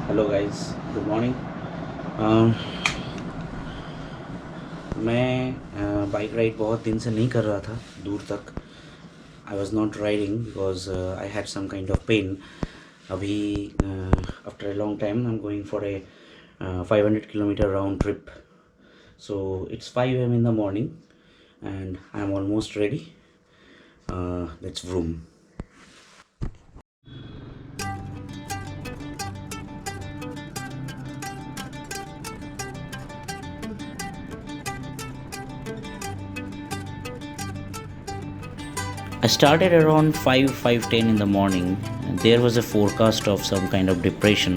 Hello guys, good morning. Um, मैं bike ride बहुत दिन से नहीं कर रहा था दूर तक। I was not riding because I had some kind of pain. अभी after a long time I am going for a 500 kilometre round trip. So it's 5 a.m. in the morning and I am almost ready. Let's vroom. I started around 5:10 in the morning. And there was a forecast of some kind of depression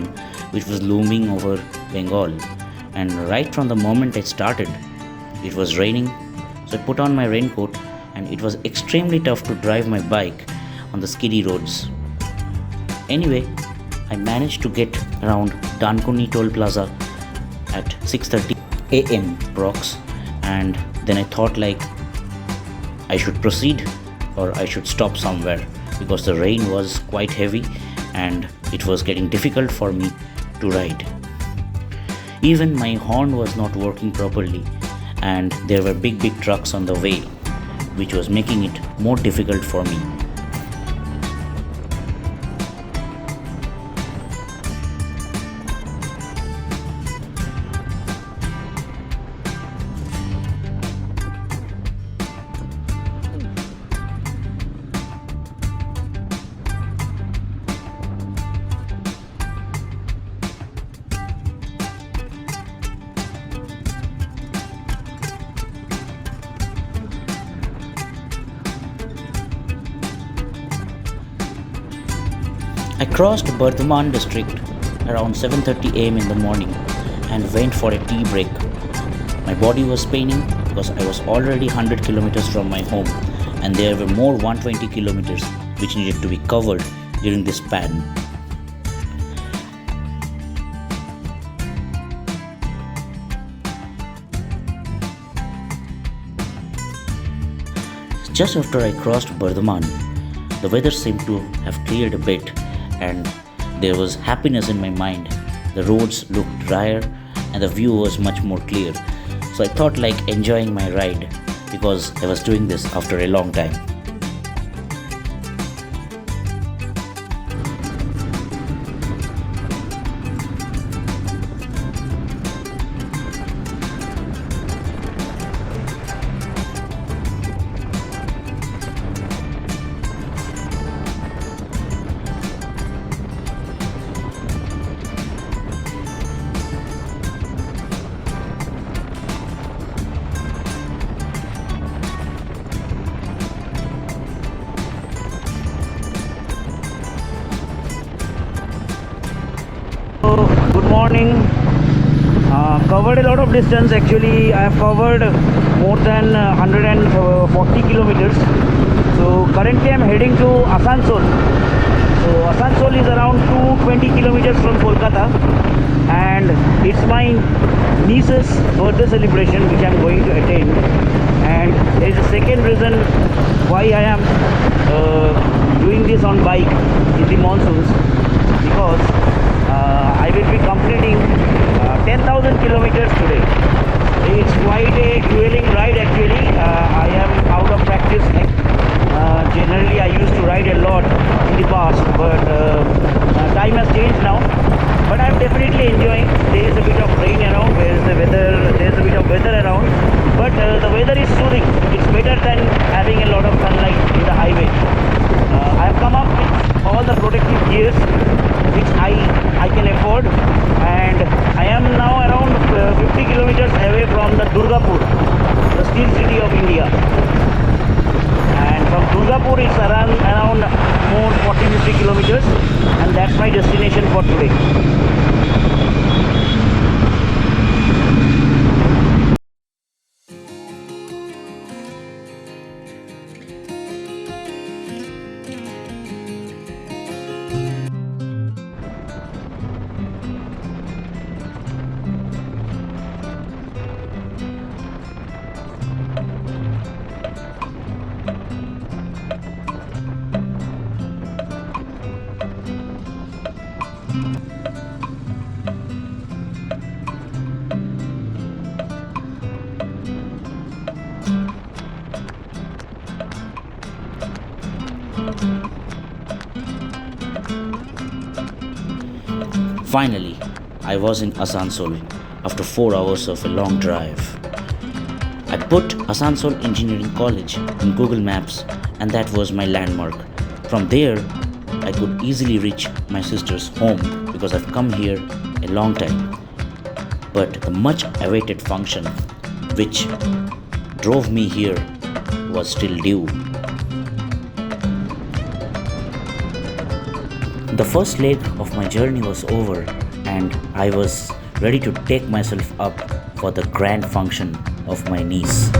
which was looming over Bengal. And right from the moment I started, it was raining. So I put on my raincoat and it was extremely tough to drive my bike on the skiddy roads. Anyway, I managed to get around Dankuni Toll Plaza at 6:30 a.m. prox, and then I thought like I should proceed or I should stop somewhere because the rain was quite heavy and it was getting difficult for me to ride. Even my horn was not working properly and there were big trucks on the way, which was making it more difficult for me. I crossed Bardhaman district around 7:30 a.m. in the morning and went for a tea break. My body was paining because I was already 100 kilometers from my home and there were more 120 kilometers which needed to be covered during this span. Just after I crossed Bardhaman, the weather seemed to have cleared a bit and there was happiness in my mind. The roads looked drier and the view was much more clear. So I thought like enjoying my ride because I was doing this after a long time. Good morning. Covered a lot of distance. Actually, I have covered more than 140 kilometers. So currently, I am heading to Asansol. So Asansol is around 220 kilometers from Kolkata, and it's my niece's birthday celebration which I am going to attend. And there is a second reason why I am doing this on bike in the monsoons, because I will be completing 10,000 kilometers today. It's quite a grueling ride actually. I am out of practice. Generally I used to ride a lot in the past, but time has changed now. But I'm definitely enjoying. There is a bit of rain around, there is a bit of weather around, but the weather is soothing. It's better than having a lot of sunlight in the highway. I have come up with all the protective gears which I can afford, and I am now around 50 kilometers away from the Durgapur, the steel city of India. And from Durgapur it's around more 40-50 kilometers, and that's my destination for today. Finally, I was in Asansol after 4 hours of a long drive. I put Asansol Engineering College in Google Maps and that was my landmark. From there, I could easily reach my sister's home because I've come here a long time. But the much awaited function which drove me here was still due. The first leg of my journey was over and I was ready to take myself up for the grand function of my niece.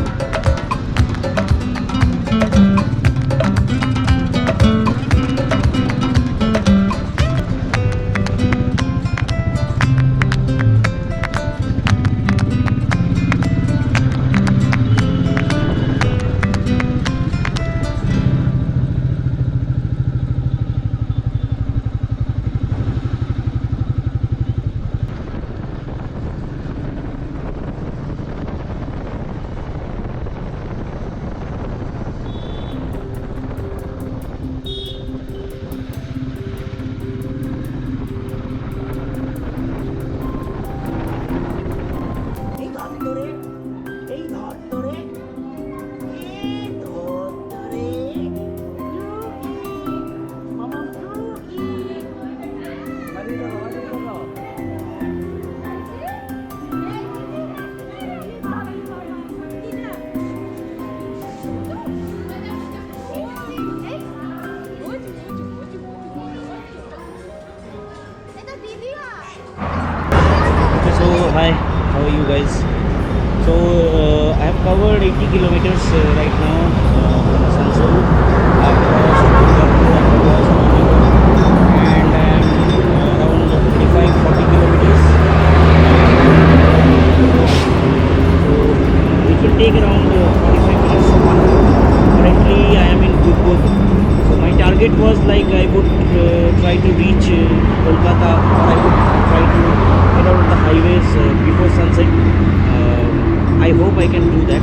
So hi, how are you guys? So I have covered 80 kilometers right now from Asansol. I've crossed Kolkata, I've crossed Meteor, and I'm around 35-40 kilometers. So it will take around 45 minutes. Currently I am in Gurgaon. So my target was like I would try to reach Kolkata, or I would try to get out of the highways before sunset. I hope I can do that.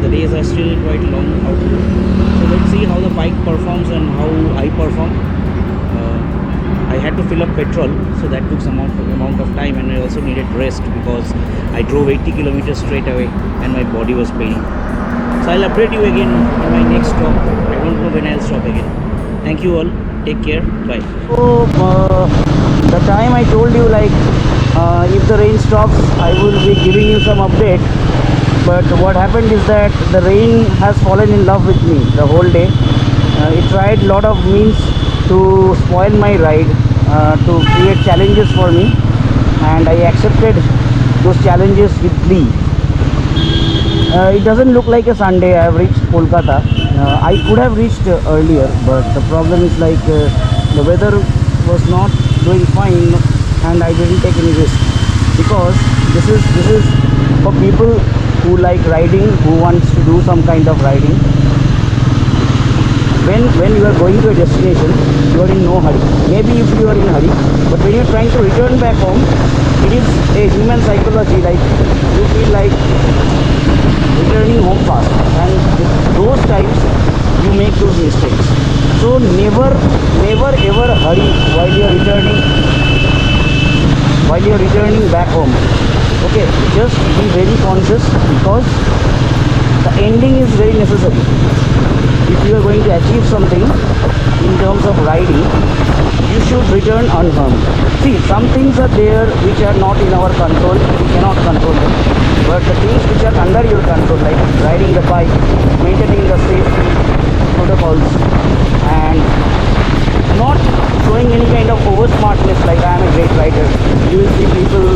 The days are still quite long out. So let's see how the bike performs and how I perform. I had to fill up petrol, so that took some amount of time, and I also needed rest because I drove 80 kilometers straight away and my body was paining. So I'll update you again in my next stop. I don't know when I'll stop again. Thank you all. Take care. Bye. So the time I told you, like if the rain stops, I will be giving you some update. But what happened is that the rain has fallen in love with me the whole day. It tried a lot of means to spoil my ride, to create challenges for me, and I accepted those challenges with glee. It doesn't look like a Sunday. I have reached Kolkata. I could have reached earlier, but the problem is like the weather was not doing fine, and I didn't take any risk because this is for people who like riding, who wants to do some kind of riding. When you are going to a destination, you are in no hurry. Maybe if you are in a hurry, but when you are trying to return back home, it is a human psychology. Like you feel like returning home fast, and those times you make those mistakes. So never ever hurry while you are returning back home. Okay, just be very conscious because the ending is very necessary. If you are going to achieve something in terms of riding, you should return unharmed. See, some things are there which are not in our control, we cannot control them. But the things which are under your control, like riding the bike, maintaining the safety protocols, and not showing any kind of over smartness like I am a great rider. You will see people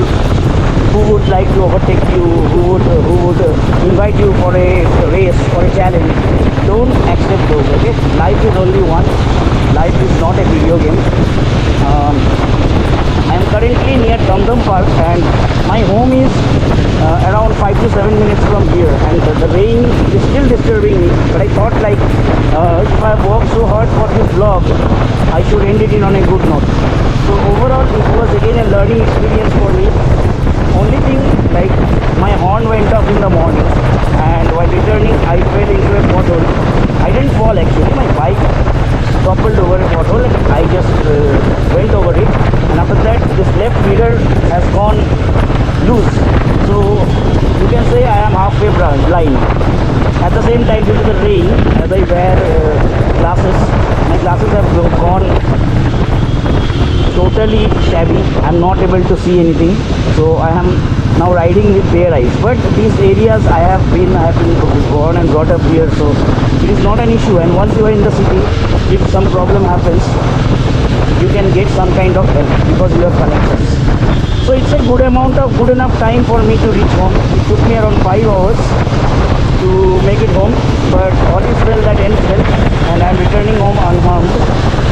who would like to overtake you, who would invite you for a race or a challenge. Don't accept those, okay? Life is only one. Life is not a video game. I am currently near Dum Park and my home is around 5 to 7 minutes from here, and the rain is still disturbing me, but I thought like if I worked so hard for this vlog, I should end it in on a good note. So overall it was again a learning experience for me. Only thing, like my horn went off in the morning and while returning I fell into a pothole. I didn't fall actually, my bike toppled over a pothole and I just went over it, and after that the same time due to the rain, as I wear glasses, my glasses have gone totally shabby. I'm not able to see anything, so I am now riding with bare eyes. But these areas I have been born and brought up here, so it is not an issue. And once you are in the city, if some problem happens, you can get some kind of help because you have connections. So it's a good enough time for me to reach home. It took me around 5 hours to make it home, but all is well that ends well, and I'm returning home unharmed.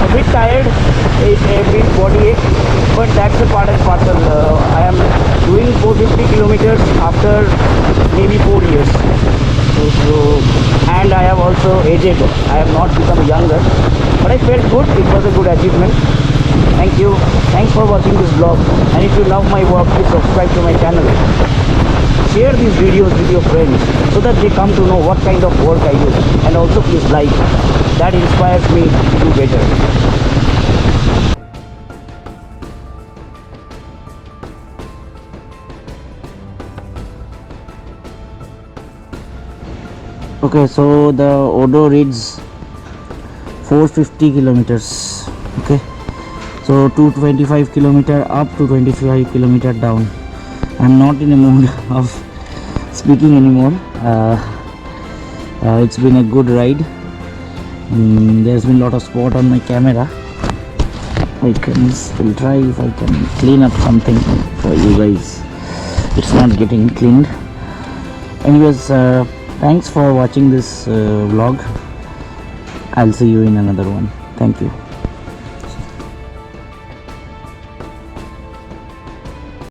A bit tired, a bit body ache, but that's a part and parcel. I am doing 450 kilometers after maybe 4 years. And I have also aged. I have not become younger, but I felt good. It was a good achievement. Thank you. Thanks for watching this vlog. And if you love my work, please subscribe to my channel. Share these videos with your friends so that they come to know what kind of work I do. And also please like. That inspires me to do better. Okay, so the Odo reads 450 kilometers. Okay, so 225 kilometer up to 25 kilometer down. I'm not in a mood of speaking anymore. It's been a good ride. There's been a lot of spot on my camera. Will try if I can clean up something for you guys. It's not getting cleaned. Anyways, thanks for watching this vlog. I'll see you in another one. Thank you.